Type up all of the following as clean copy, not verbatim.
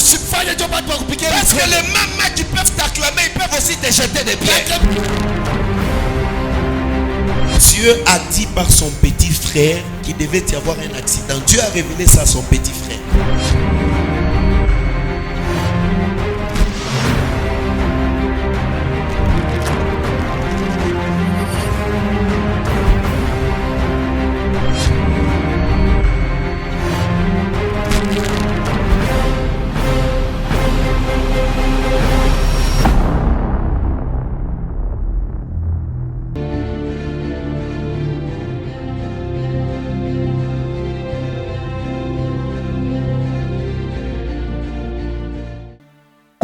Parce que les mêmes qui peuvent t'acclamer, ils peuvent aussi te jeter des pierres. Dieu a dit par son petit frère qu'il devait y avoir un accident. Dieu a révélé ça à son petit frère.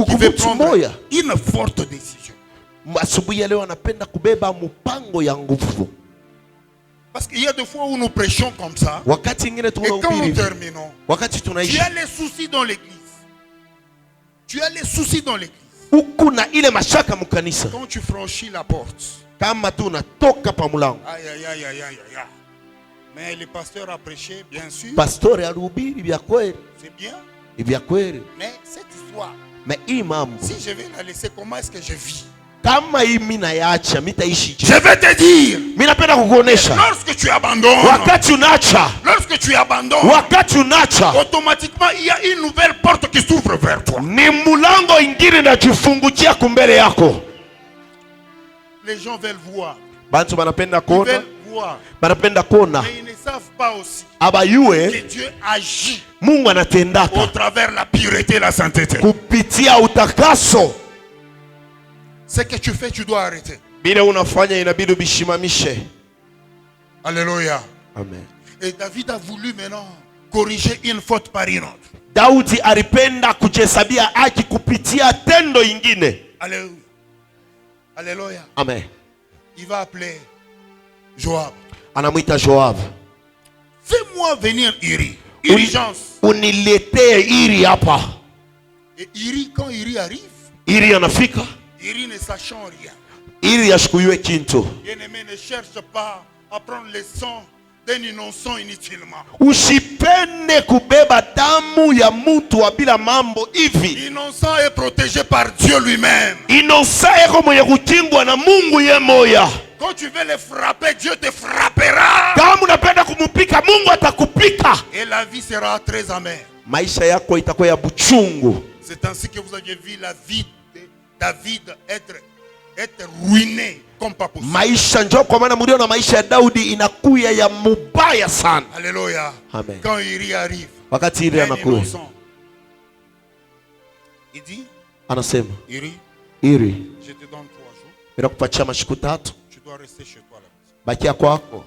Tu veux prendre une forte décision. Parce qu'il y a des fois où nous prêchons comme ça. Et quand nous terminons, tu as les soucis dans l'église. Tu as les soucis dans l'église. Quand tu franchis la porte. Aïe, aïe, aïe, aïe, aïe, aïe. Mais le pasteur a prêché, bien sûr. C'est bien. Mais cette histoire, si je vais la laisser, comment est-ce que je vis? Je vais te dire, lorsque tu abandonnes, automatiquement il y a une nouvelle porte qui s'ouvre vers toi. Les gens veulent voir. Ils veulent voir. Mais ils ne savent pas aussi que Dieu agit au travers la pureté et la sainteté. Ce que tu fais, tu dois arrêter. Alléluia. Amen. Et David a voulu maintenant corriger une faute par une autre. Alléluia. Alléluia. Amen. Il va appeler Joab. Anamwita Joab. Fais-moi venir Iri. Urgence. Uniletee Iri hapa. Et Iri, quand Iri arrive, Iri anafika. Iri ne sachant rien. Iri ashikuyue kintu. Bien-aimé, ne cherche pas à prendre les sons d'un innocent inutilement. Usipende kubeba damu ya mtu wa bila mambo hivi. L'innocent est protégé par Dieu lui-même. Innocent eko mwenye kukingwa na Mungu ye moya. Quand tu veux le frapper, Dieu te frappera. Kama unapenda kumupika, Mungu atakupika. Et la vie sera très amère. Maisha yako itakuwa ya buchungu. C'est ainsi que vous avez vu la vie de David être ruiné comme pas possible. Maisha njoo kwa maana mliona maisha ya Daudi inakuya ya mubaya sana. Alléluia. Amen. Quand Iri arrive, Wakati Iri anakuja, il dit, anasema, Iri, je te donne 3 jours. ninakupatia masiku 3. Tu dois rester chez toi là. Bakia kwako.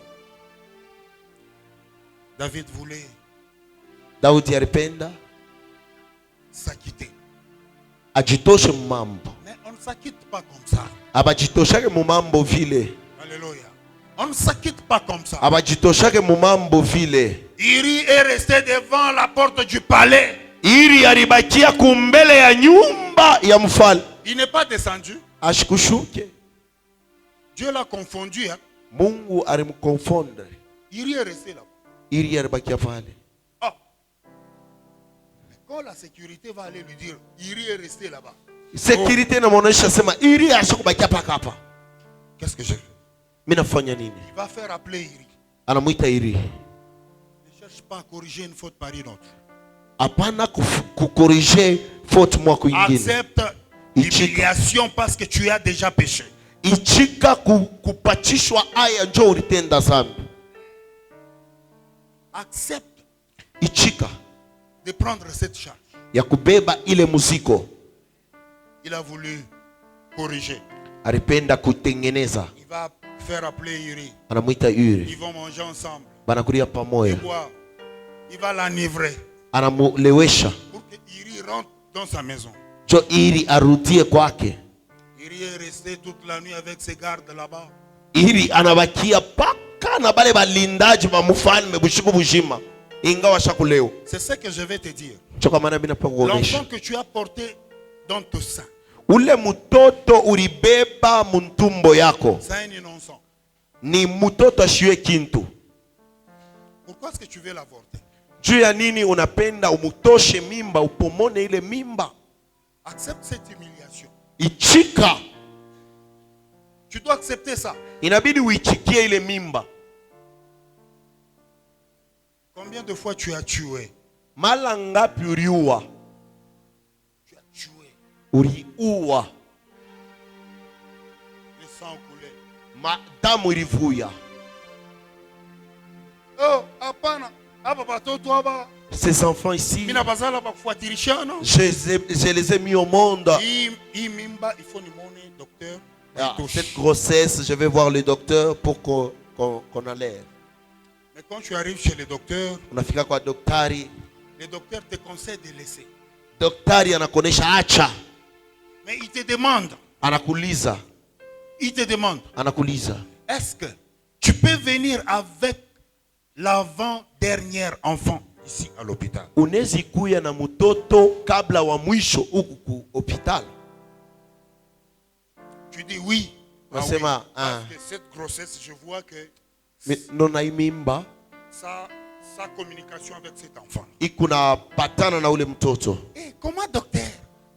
David voulait Daudi alipenda s'acquitter. Ajitoshe mumambo. Mais on ne s'acquitte pas comme ça. Abajitoshake mumambo vile. Alléluia. On ne s'acquitte pas comme ça. Abajitoshake mumambo vile. Iri est resté devant la porte du palais. Iri alibakia kumbele ya nyumba ya mfalme. Il n'est pas descendu. Ashikushuke. Dieu l'a confondu. Hein? Mungu alimkonfonde. Iri est resté là-bas. Iri alibakia pale. Oh. Mais quand la sécurité va aller lui dire, Iri est resté là-bas. Sécurité na mwanaisha sema Iri ashakubakia paka hapa. Qu'est-ce que je fais? Mimi nafanya nini? Il va faire appeler Iri. Anamuita Iri. Ne cherche pas à corriger une faute par une autre. Hapana kukorije faute mwa kwingine. Accepte l'humiliation parce que tu as déjà péché. Ichika kupachishwa aya njoo ulitenda dhambi. Accepte Ichika de prendre cette charge. ya kubeba ile muziko. Il a voulu corriger. Alipenda kutengeneza. Il va faire appeler Iri. Anamuita Iri. Ils vont manger ensemble. Banakulia pamoja. Il va l'enivrer. Anamulewesha. Pour que Iri rentre dans sa maison. Jo Iri arudie kwake. Iri est resté toute la nuit avec ses gardes là-bas. Iri anabakia paka na bale balindaji ba mfalme bushiku bujima. Ingawa shakuleo. C'est ce que je vais te dire. L'enfant que tu as porté dans ton sein. Ule mutoto ulibeba muntumbo yako. C'est un innocent. Ni mutoto ashiwe kintu. Pourquoi est-ce que tu veux l'avorter? Juu ya nini unapenda umutoshe mimba, upomone ile mimba? Accepte cette humiliation. Ichika. Tu dois accepter ça. Inabidi uichikie ile mimba. Combien de fois tu as tué? Mara ngapi uliua? Tu as tué. Uliua. Le sang coulait. Damu ilivuja. Oh, apana. Ces enfants ici, je les ai mis au monde. Cette grossesse, je vais voir le docteur pour qu'on enlève. Mais quand tu arrives chez le docteur, le docteur te conseille de laisser. Mais il te demande. Il te demande. Est-ce que tu peux venir avec l'avant-dernier enfant ici à l'hôpital? Unezi kuya na mtoto kabla wa mwisho huku ku hospital. Tu dis oui. Nasema oui. Parce que cette grossesse, je vois que mimba sa communication avec cet enfant. Ikuna patana na ule mtoto. Eh, comment docteur?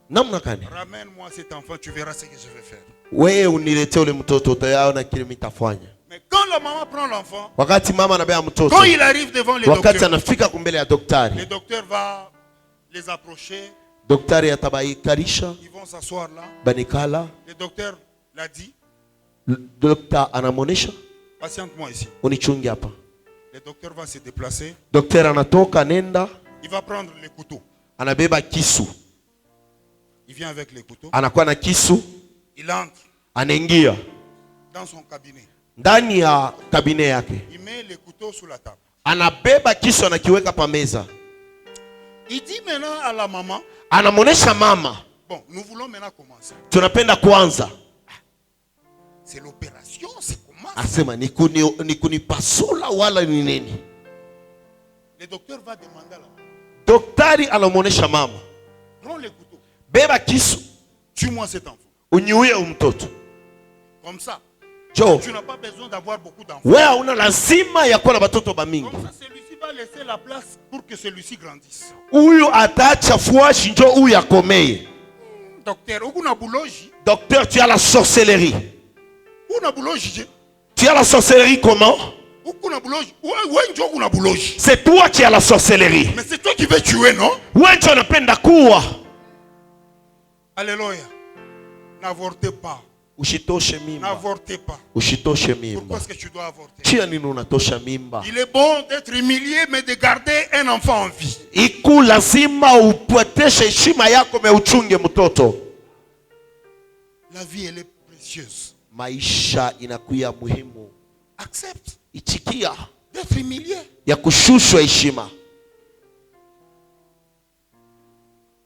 Namna gani? Ramène-moi cet enfant, tu verras ce que je vais faire. Wewe unilete ule mtoto utayaona kile mitafanya. Mais quand la maman prend l'enfant, wakati mama anabeba mtoto, quand il arrive devant le wakati anafika kumbele ya daktari, le docteur va les approcher. Daktari atabaikarisha, ils vont s'asseoir là. Banikala. Le docteur l'a dit. Docteur anamonesha, patiente-moi ici. Unichungi hapa. Le docteur va se déplacer. Docteur anatoka nenda. Il va prendre les couteaux. Anabeba kisu. Il vient avec les couteaux. Anakuwa na kisu. Il entre. Anaingia dans son cabinet. Ndani ya kabine yake. Il met les couteaux sur la table. Anabeba kisu anakiweka pa meza. Il dit maintenant à la maman. Anamonesha mama. Bon, nous voulons maintenant commencer. Tunapenda kuanza. C'est l'opération, c'est comment? Asema ni kunipasula wala ni nini? Le docteur va demander à la maman. Daktari anamonesha mama. Prends les couteaux. Beba kisu. Tue-moi cet enfant. Uniue mtoto. Comme ça. Joe, tu n'as pas besoin d'avoir beaucoup d'enfants. Wewe una lazima ya kuwa na watoto bamingi. Comme ça, celui-ci va laisser la place pour que celui-ci grandisse. Huyu ataacha fuashi njo huyu akomeye. Docteur, ukuna buloji. Docteur, tu as la sorcellerie. Una buloji. Tu as la sorcellerie comment? Ukuna buloji. Wewe njo kuna buloji. C'est toi qui as la sorcellerie. Mais c'est toi qui veux tuer, non? Wewe njo unapenda kuua. Alléluia. N'avortez pas. Ushitoshe mimba. N'avortez pas. Ushitoshe mimba. Pourquoi est-ce que tu dois avorter? Chia nini unatosha mimba? Il est bon d'être humilié mais de garder un enfant en vie. Iku lazima upoteshe heshima yako me uchunge mtoto. La vie elle est précieuse. Maisha inakuya muhimu. Accepte. Ichikia d'être humilié. Ya kushushwa heshima.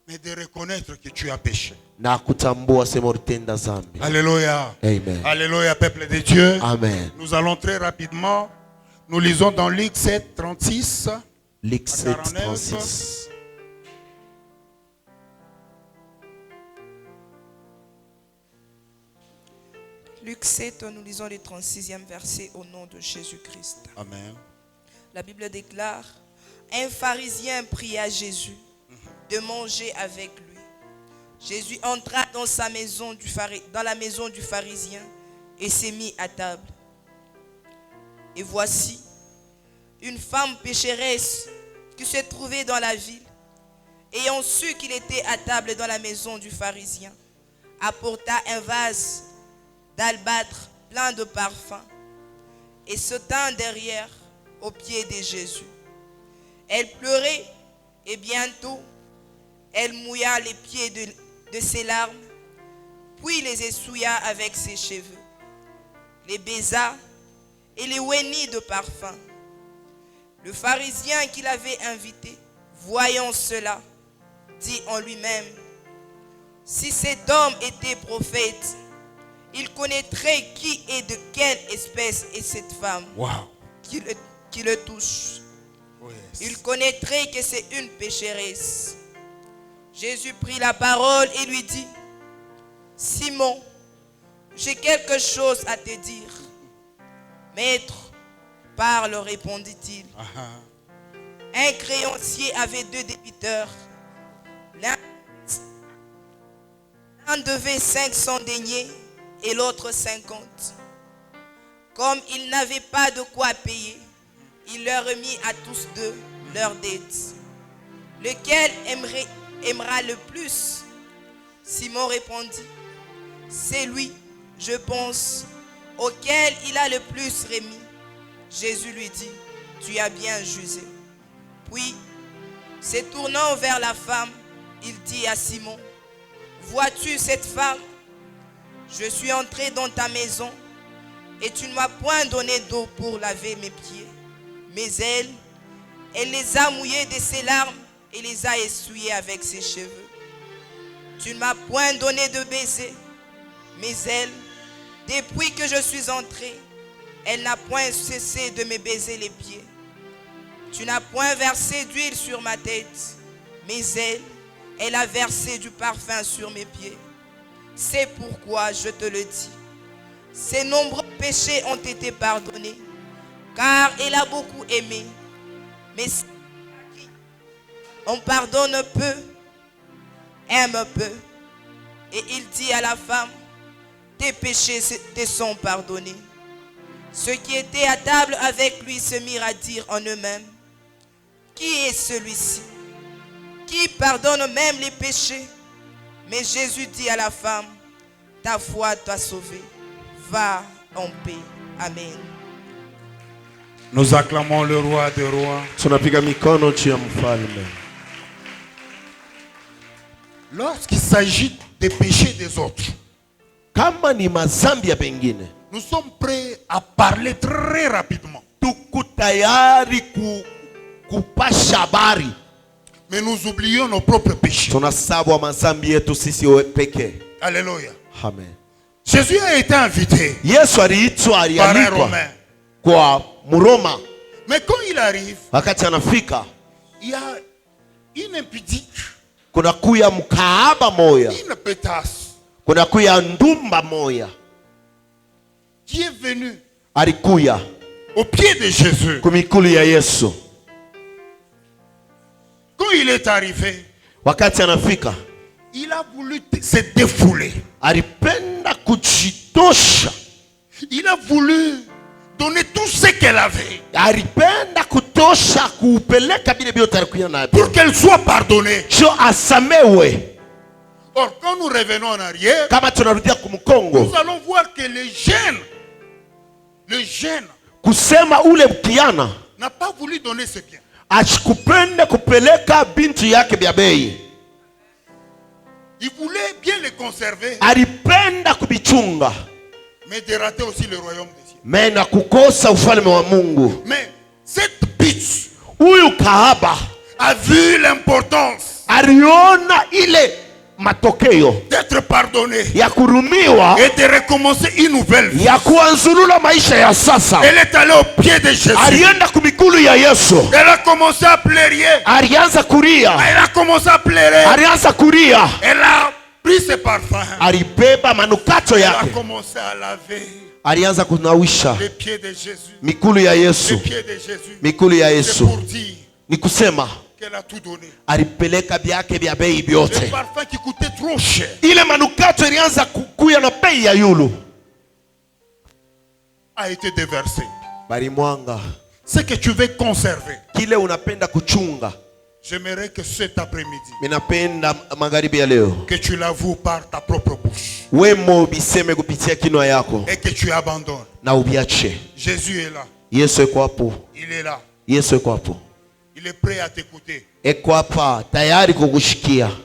Mais de reconnaître que tu as péché. Na kutambua sema utenda zambi. Alléluia. Amen. Alléluia, peuple de Dieu. Amen. Nous allons très rapidement. Nous lisons dans Luc 7, 36. Luc 7, 36. Luc 7, nous lisons le 36e verset au nom de Jésus-Christ. Amen. La Bible déclare: un pharisien pria Jésus de manger avec lui. Jésus entra dans la maison du pharisien et s'est mis à table. Et voici, une femme pécheresse qui se trouvait dans la ville, ayant su qu'il était à table dans la maison du pharisien, apporta un vase d'albâtre plein de parfums et se tint derrière aux pieds de Jésus. Elle pleurait et bientôt elle mouilla les pieds de ses larmes, puis les essuya avec ses cheveux, les baisa et les oignit de parfum. Le pharisien qui l'avait invité, voyant cela, dit en lui-même: si cet homme était prophète, il connaîtrait qui et de quelle espèce est cette femme qui le touche. Oh yes. Il connaîtrait que c'est une pécheresse. Jésus prit la parole et lui dit: Simon, j'ai quelque chose à te dire. Maître, parle, répondit-il. Un créancier avait 2 débiteurs. L'un devait 500 deniers et l'autre 50. Comme ils n'avaient pas de quoi payer, il leur remit à tous 2 leurs dettes. Lequel aimera le plus? Simon répondit, c'est lui, je pense, auquel il a le plus remis. Jésus lui dit, tu as bien jugé. Puis, se tournant vers la femme, il dit à Simon, vois-tu cette femme? Je suis entré dans ta maison et tu ne m'as point donné d'eau pour laver mes pieds. Mais elle les a mouillés de ses larmes et les a essuyés avec ses cheveux. Tu ne m'as point donné de baiser. Mais elle, depuis que je suis entré, elle n'a point cessé de me baiser les pieds. Tu n'as point versé d'huile sur ma tête, mais elle a versé du parfum sur mes pieds. C'est pourquoi je te le dis. Ses nombreux péchés ont été pardonnés, car elle a beaucoup aimé. Mais on pardonne peu, aime peu. Et il dit à la femme, tes péchés te sont pardonnés. Ceux qui étaient à table avec lui se mirent à dire en eux-mêmes, qui est celui-ci qui pardonne même les péchés? Mais Jésus dit à la femme, ta foi t'a sauvée, va en paix. Amen. Nous acclamons le roi des rois. Lorsqu'il s'agit des péchés des autres, nous sommes prêts à parler très rapidement. Mais nous oublions nos propres péchés. Alléluia. Amen. Jésus a été invité par un Romain. Mais quand il arrive, il y a une impudique, une pétasse qui est venue au pied de Jésus. Quand il est arrivé, il a voulu se défouler. Il a voulu donner tout ce qu'elle avait pour qu'elle soit pardonnée. Or, quand nous revenons en arrière, nous allons voir que le jeune n'a pas voulu donner ses biens. Il voulait bien les conserver, mais de rater aussi le royaume des cieux. Mais cette bitch a vu l'importance d'être pardonné et de recommencer une nouvelle vie. Elle est allée au pied de Jésus. Elle a commencé à pleurer. Elle a commencé à pleurer. Elle a pris ses parfums. Elle a commencé à laver les pieds de Jésus. Les pieds de Jésus. C'est pour dire qu'elle a tout donné. Le parfum qui coûtait trop cher a été déversé. Ce que tu veux conserver, j'aimerais que cet après-midi, que tu l'avoues par ta propre bouche et que tu abandonnes. Jésus est là. Il est là. Il est prêt à t'écouter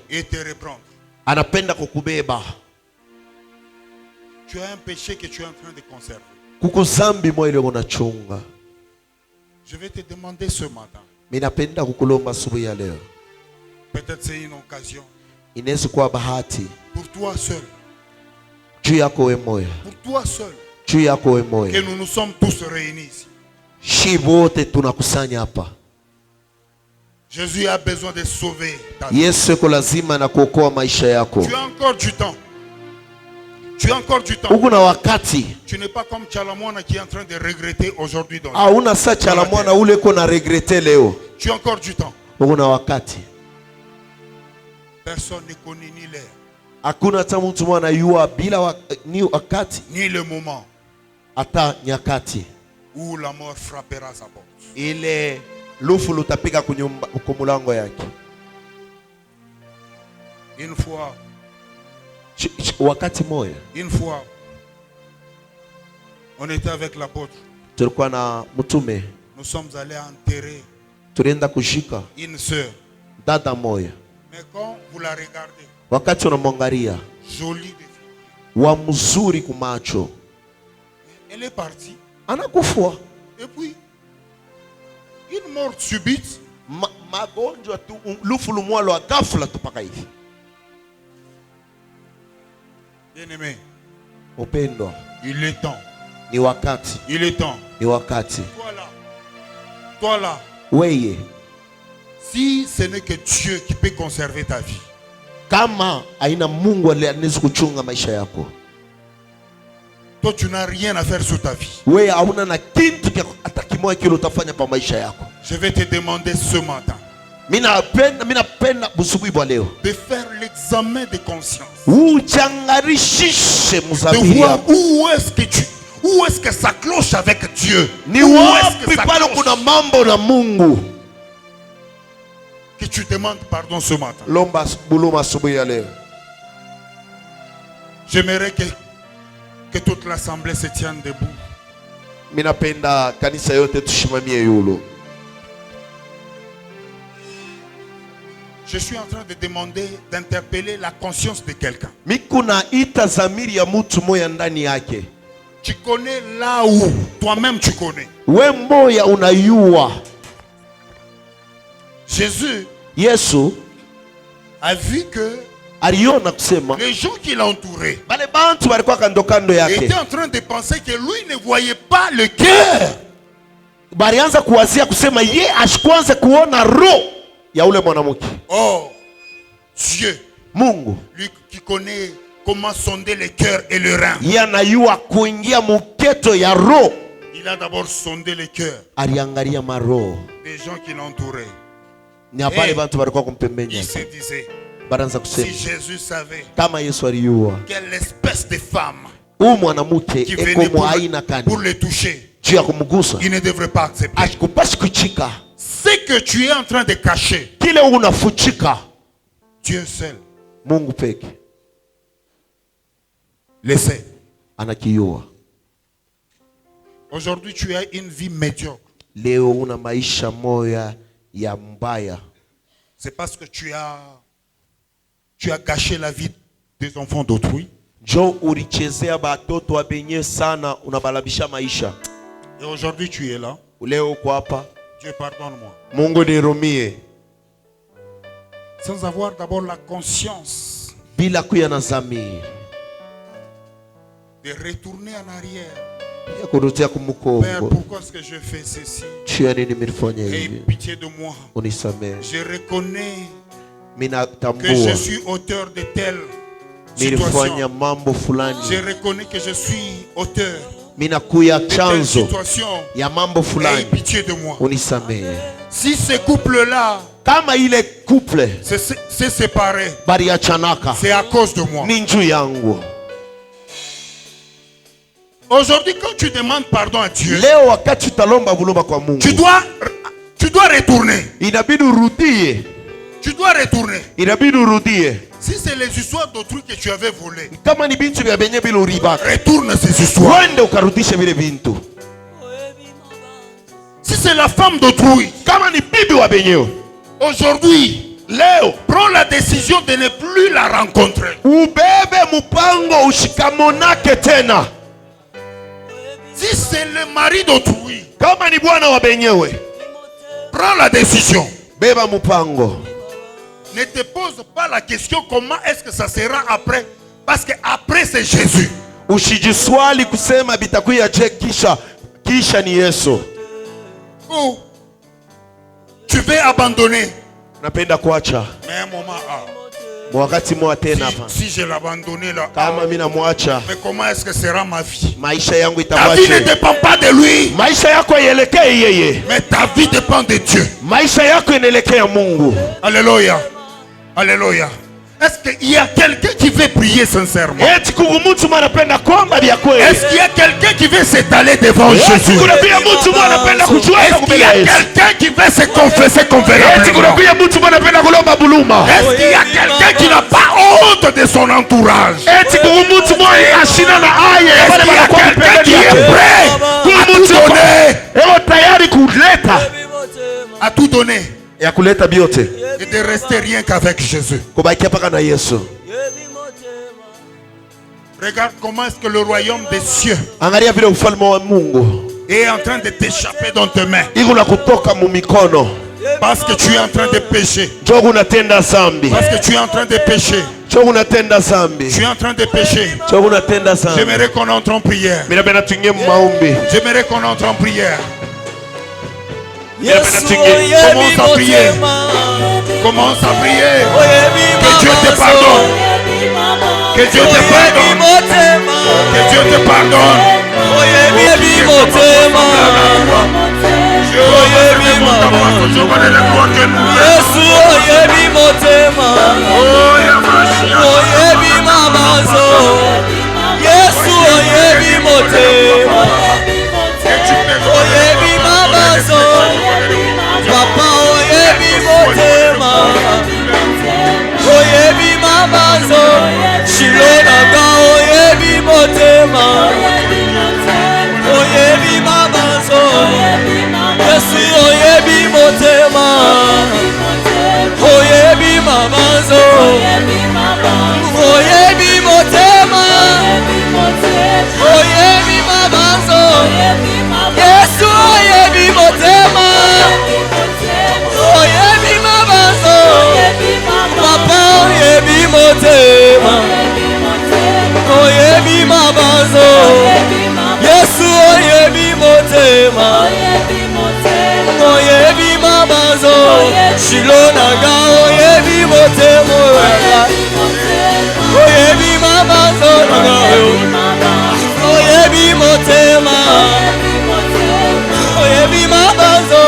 et te reprendre. Tu as un péché que tu es en train de conserver. Je vais te demander ce matin. Peut-être c'est une occasion pour toi seul. Pour toi seul. Que nous nous sommes tous réunis ici. Jésus a besoin de sauver ta vie. Tu as encore du temps. Tu as encore du temps. Tu n'es pas comme Chalamwana qui est en train de regretter aujourd'hui. Tu as encore du temps. Una wakati. Personne ne connaît ni l'heure. Hakuna hata mtu mwana yua bila ni wakati. Ni le moment. Hata nyakati. Où la mort frappera sa porte. Ile lufu lutapiga kwa mlango yake. Une fois. Wakati moja. Une fois. On était avec l'apôtre. Tulikuwa na mtume. Nous sommes allés enterrer. Tulienda kushika une sœur. Dada moja. Mais quand vous la regardez. Wakati unamwangalia. Jolie de wa mzuri kumacho. Elle est partie. Anakufua. Et puis une mort subite. Magonjwa tu lufu lumwalo wa ghafla tu paka hivi. Bien-aimé. Upendo. Il est temps. Ni wakati. Il est temps. Ni wakati. Toi là. Toi là. Weye. Si ce n'est que Dieu qui peut conserver ta vie. Kama aina Mungu anaweza kuchunga maisha yako. Toi tu n'as rien à faire sur ta vie. Wewe hauna na kitu hata kimoja kile utafanya pa maisha yako. Je vais te demander ce matin. Mina penda busubuhi bwa leo. De faire l'examen de conscience. Uchangarishishe mzabihi. De voir où est-ce que ça cloche avec Dieu. Ni wapi pale kuna mambo na Mungu. Que tu demandes pardon ce matin. Lomba buluma asubuhi ya leo. J'aimerais que toute l'assemblée se tienne debout. Mina penda kanisa yote tushimamie yulo. Je suis en train de demander, d'interpeller la conscience de quelqu'un. Mikuna ita zamiri ya mtu moya ndani yake. Tu connais là où toi-même tu connais. We moya unayua. Jésus Yesu a vu que aliona kusema les gens qui l'entouraient bale bantu walikuwa kando kando yake étaient en train de penser que lui ne voyait pas le cœur. Balianza kuwazia kusema ye ashikwanze kuona roho ya ule mwanamke. Oh, Dieu, Mungu, lui qui connaît comment sonder le cœur et le rein. Yanayua kuingia muketo ya roho. Il a d'abord sondé le cœur. Aliangalia maroho Des gens qui l'entouraient. ni habari bantu walikuwa kumpembeni. Il se disait, Baranza kusema si Jésus savait kama Yesu aliyua quelle espèce de femme mwanamke qui venait eko mwaina kani pour le toucher, juu ya kumgusa, il ne devrait pas accepter. ashikupashi kuchika. Ce que tu es en train de cacher, Kile unafuchika, Dieu seul Mungu peke le sait. anakijua. Aujourd'hui, tu as une vie médiocre. Leo una maisha moya ya mbaya. C'est parce que tu as gâché la vie des enfants d'autrui. Jo ulichezea batoto wa benye sana, unabalabisha maisha. Et aujourd'hui, tu es là. Leo uko hapa. Dieu pardonne-moi. Mungu nirumie. Sans avoir d'abord la conscience Bila kuya na zamiri de retourner en arrière. ya kurudia Père, kumukongo. pourquoi est-ce que je fais ceci? Chia nini nilifanya Aie hivi? pitié de moi. Unisamehe. Je reconnais Mina que je tambua suis auteur de telle nilifanya situation. mambo Je fulani. reconnais que je suis auteur Mina kuya de telle chanzo situation. ya mambo Aie fulani. pitié de moi. Unisamehe. Si ce couple-là Kama ile couple s'est séparé, bariachanaka c'est à cause de moi. ni njuu yangu. Aujourd'hui, quand tu demandes pardon à Dieu, Leo wakati utalomba buluma kwa Mungu, tu dois retourner. inabidi urudie. Tu dois retourner. Inabidi urudie. Si c'est les histoires d'autrui que tu avais volées, Kama ni bintu vya benye bila uribaka, retourne ces histoires. wende ukarudishe vile bintu. Si c'est la femme d'autrui, Kama ni bibi wa benyewe, aujourd'hui, leo prends la décision de ne plus la rencontrer. ubebe mpango ushikamonake tena. Si c'est le mari d'autrui, Kama ni bwana wa benyewe, prends la décision. beba mpango. Ne te pose pas la question comment est-ce que ça sera après. Parce que après c'est Jésus. Usijiswali kusema bitakuya je kisha ni Yesu. Ou tu veux abandonner. Napenda kuacha. Mais un moment, wakati mwa tena hapa. Si je l'abandonnais là, Kama mimi namwacha, mais comment est-ce que sera ma vie? maisha yangu Ta vie itakuwaje? ne dépend pas de lui, Maisha yako yelekee yeye. mais ta vie dépend de Dieu. Maisha yako inaelekea Mungu. Alléluia. Alléluia. Est-ce qu'il y a quelqu'un qui veut prier sincèrement? Eti mtu anapenda kuomba vya kweli. Est-ce qu'il y a quelqu'un qui veut s'étaler devant Jésus? Kuna pia mtu anapenda kujiweka Est-ce qu'il y a mbele ya Yesu. quelqu'un qui veut se confesser Eti convenablement? kuna pia mtu anapenda kulomba buluma. Est-ce qu'il y a quelqu'un qui n'a pas honte de son entourage? Eti mtu mmoja ashina na aye. Est-ce qu'il y a quelqu'un qui est prêt à tout donner? Eo tayari kuleta. À tout donner. Ya kuleta biote. Et de rester rien qu'avec Jésus. Kubakia paka na Yesu. Regarde comment est-ce que le royaume des cieux Angalia vile ufalme wa Mungu est en train de t'échapper dans tes mains. iko na kutoka mu mikono. Parce que tu es en train de pécher. Njoo unatenda zambi. Parce que tu es en train de pécher. Njoo unatenda zambi. Tu es en train de pécher. Njoo unatenda zambi. J'aimerais qu'on entre en prière. Mimi napenda tuingie maombi. J'aimerais qu'on entre en prière. Commence à prier. Commence à prier. Que Dieu te pardonne. Que Dieu te pardonne. Que Dieu te pardonne. Papa oyebi motema, oyebi mabanzo, Shilonaga oyebi motema, oyebi mabanzo, Yesu oyebi motema, oyebi mabanzo, oyebi motema, oyebi mabanzo, Yesu oyebi motema. Oyebi mabanzo, papa oyebi motema, oyebi mabanzo, Yesu oyebi motema, oyebi mabanzo, Shilonaga oyebi motema, oyebi mabanzo, oyebi motema, oyebi mabanzo.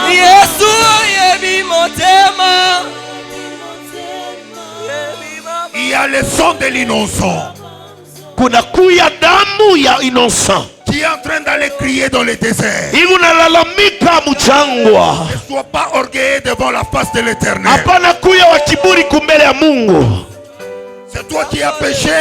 Yesu oyebi motema. Il y a le sang de l'innocent. Kuna kuya damu ya innocent. Qui est en train d'aller crier dans le désert. Iko nalalamika mchangwa. Ne sois pas orgueilleux devant la face de l'Éternel. Hapana kuya wa kiburi kumbele ya Mungu. C'est toi qui as péché.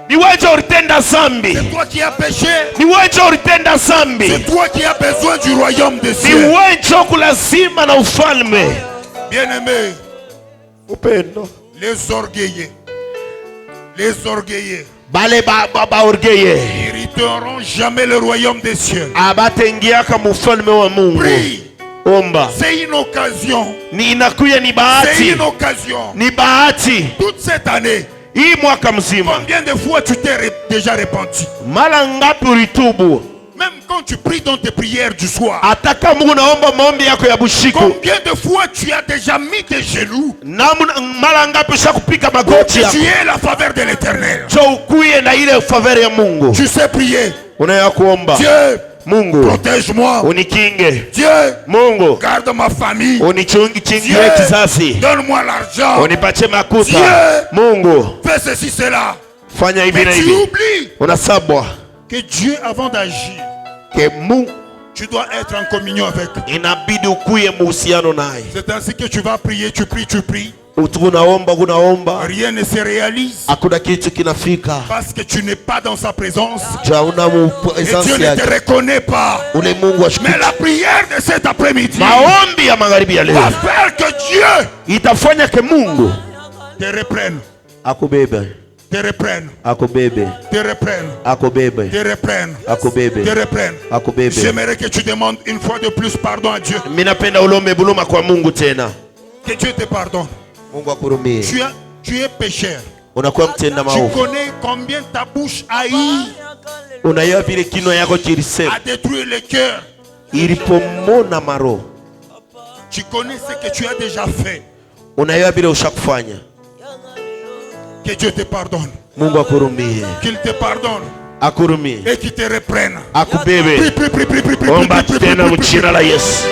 Ni wewe ulitenda zambi. C'est toi qui as péché. Ni wewe ulitenda zambi. C'est toi qui as besoin du royaume des Ni cieux. wewe kulazima na ufalme. Bien-aimés, Upendo. les orgueilleux. Les orgueilleux. Bale ba orgueilleux. Ils n'hériteront jamais le royaume des cieux. Abatengiaka mufalme wa Mungu. Prie. Omba. C'est une occasion. Ni inakuya ni C'est bahati. une occasion. Ni bahati. Toute cette année, Hii mwaka mzima. combien de fois tu t'es déjà repenti? Mara ngapi ulitubu? Même quand tu pries dans tes prières du soir. Ataka Mungu naomba maombi yako ya bushiku. Combien de fois tu as déjà mis tes genoux Mara ngapi ushakupika pour magoti que yako? tu aies la faveur de l'Éternel? Jo ukuye na ile faveur ya Mungu. Tu sais prier. Unaya kuomba. Dieu, Mungu protège-moi. unikinge. Dieu, Mungu garde ma famille. unichungie Dieu, kizazi. donne-moi l'argent. Unipatie makuta. Dieu, Mungu fais ceci, cela. fanya hivi na Mais tu hivi. oublies Unasabwa que Dieu, avant d'agir, ke Mungu tu dois être en communion avec. inabidi ukuye muhusiano naye. C'est ainsi que tu vas prier, tu pries, tu pries. Unaomba. Rien ne se réalise Hakuna kitu kinafika. parce que tu n'es pas dans sa présence. Jauna Et Dieu ne te reconnaît pas. Ule Mungu Mais la prière de cet après-midi maombi ya magharibi ya leo va faire que Dieu itafanya ke Mungu te reprenne, akubebe, te reprenne, akubebe, te reprenne, akubebe, te reprenne, akubebe, te reprenne. akubebe. J'aimerais que tu demandes une fois de plus pardon à Dieu. Mimi napenda ulombe buluma kwa Mungu tena. Que Dieu te pardonne. Mungu akurumie. Tu es pécheur. Unakuwa mtenda Tu maovu. connais combien ta bouche haït, Unayua vile kinywa yako kilisema a détruit le cœur. ilipomona maro. Tu connais ce que tu as déjà fait. Unayua vile ushakufanya. Que Dieu te pardonne. Mungu akurumie, Qu'il te pardonne. akurumie, Et qu'il te reprenne. akubebe. Prie. Omba tena mu jina la Yesu.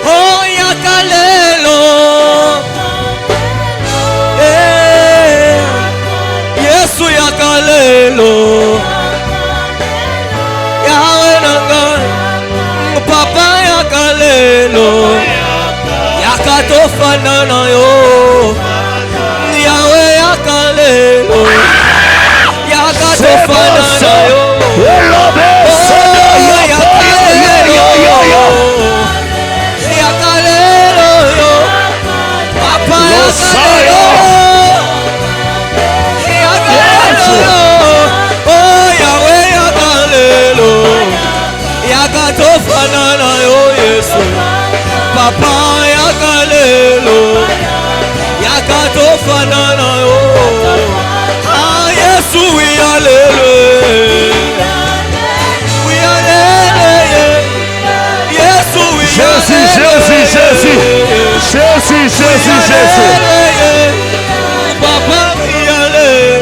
Oh yakalelo Yesu yakalelo Yawe nanga Papa yakalelo Yakatofanana yo Yawe yakalelo Yakatofanana yo Yakatofanana yo Yesu Papa yakalelo Yakatofanana yo Ah Yesu wiyalele Wiyalele Yesu wiyalele Jésus. Papa wiyalele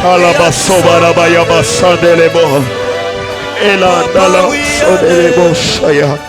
Alabasoba rabayaba sandelebo. Ela dala sodelebo shaya.